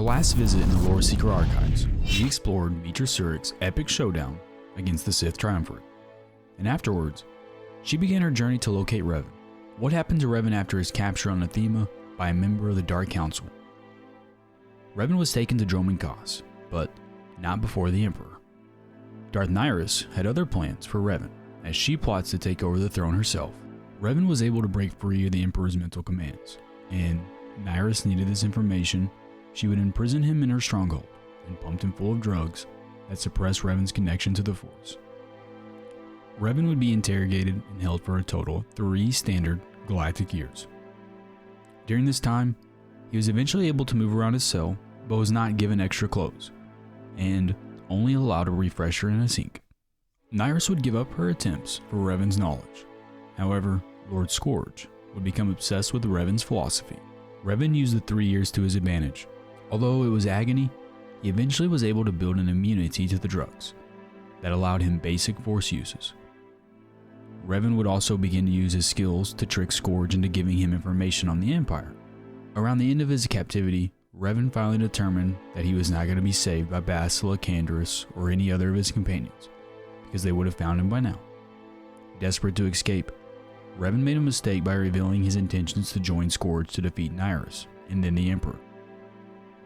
last visit in the Loreseeker archives, we explored Meetra Suriks' epic showdown against the Sith Triumvirate, and afterwards, she began her journey to locate Revan. What happened to Revan after his capture on Athema by a member of the Dark Council? Revan was taken to Dromund Kaas, but not before the Emperor. Darth Nihilus had other plans for Revan, as she plots to take over the throne herself. Revan was able to break free of the Emperor's mental commands, and Nihilus needed this information. She would imprison him in her stronghold and pumped him full of drugs that suppressed Revan's connection to the Force. Revan would be interrogated and held for a total of 3 standard galactic years. During this time, he was eventually able to move around his cell, but was not given extra clothes, and only allowed a refresher and a sink. Nihilus would give up her attempts for Revan's knowledge. However, Lord Scourge would become obsessed with Revan's philosophy. Revan used the 3 years to his advantage. Although it was agony, he eventually was able to build an immunity to the drugs that allowed him basic Force uses. Revan would also begin to use his skills to trick Scourge into giving him information on the Empire. Around the end of his captivity, Revan finally determined that he was not going to be saved by Bastila, Canderous, or any other of his companions, because they would have found him by now. Desperate to escape, Revan made a mistake by revealing his intentions to join Scourge to defeat Nihilus, and then the Emperor.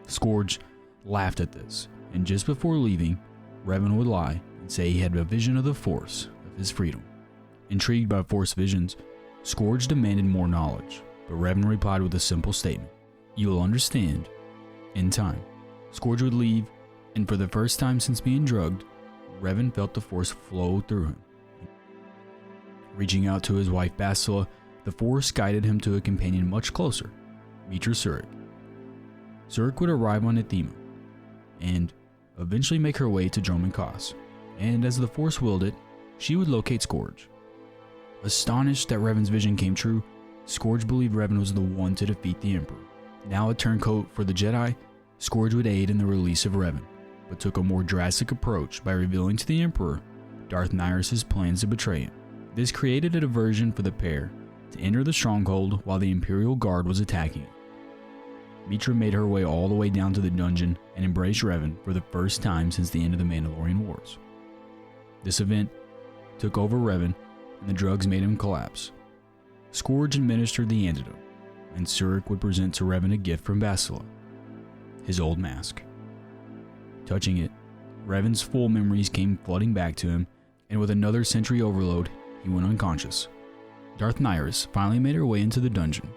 Scourge laughed at this, and just before leaving, Revan would lie and say he had a vision of the Force of his freedom. Intrigued by Force visions, Scourge demanded more knowledge, but Revan replied with a simple statement: "You will understand in time." Scourge would leave, and for the first time since being drugged, Revan felt the Force flow through him. Reaching out to his wife Bastila, the Force guided him to a companion much closer, Meetra Surik. Surik would arrive on Athema, and eventually make her way to Dromund Kaas, and as the Force willed it, she would locate Scourge. Astonished that Revan's vision came true, Scourge believed Revan was the one to defeat the Emperor. Now a turncoat for the Jedi, Scourge would aid in the release of Revan, but took a more drastic approach by revealing to the Emperor Darth Nihilus' plans to betray him. This created a diversion for the pair to enter the stronghold while the Imperial Guard was attacking it. Meetra made her way all the way down to the dungeon and embraced Revan for the first time since the end of the Mandalorian Wars. This event took over Revan, and the drugs made him collapse. Scourge administered the antidote, and Surik would present to Revan a gift from Bastila, his old mask. Touching it, Revan's full memories came flooding back to him, and with another sensory overload, he went unconscious. Darth Nihilus finally made her way into the dungeon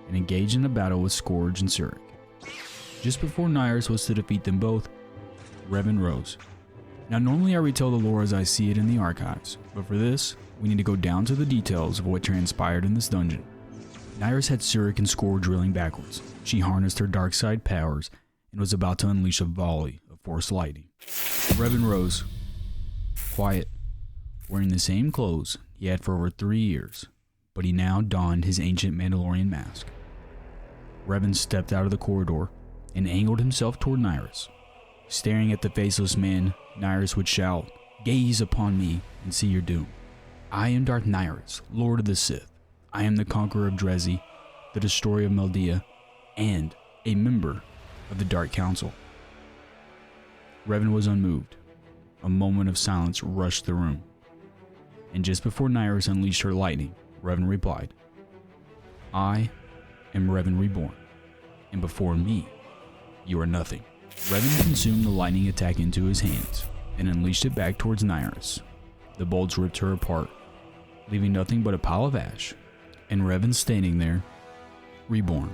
and engaged in a battle with Scourge and Surik. Just before Nihilus was to defeat them both, Revan rose. Now normally I retell the lore as I see it in the archives, but for this, we need to go down to the details of what transpired in this dungeon. Nihilus had Surik and Scourge reeling backwards. She harnessed her dark side powers and was about to unleash a volley of Force lightning. Revan rose, quiet, wearing the same clothes he had for over 3 years, but he now donned his ancient Mandalorian mask. Revan stepped out of the corridor and angled himself toward Nihilus. Staring at the faceless man, Nihilus would shout, "Gaze upon me and see your doom. I am Darth Nihilus, Lord of the Sith. I am the conqueror of Drezi, the destroyer of Meldea, and a member of the Dark Council." Revan was unmoved. A moment of silence rushed the room. And just before Nihilus unleashed her lightning, Revan replied, "I am Revan Reborn, and before me, you are nothing." Revan consumed the lightning attack into his hands and unleashed it back towards Nihilus. The bolts ripped her apart, leaving nothing but a pile of ash, and Revan standing there, reborn.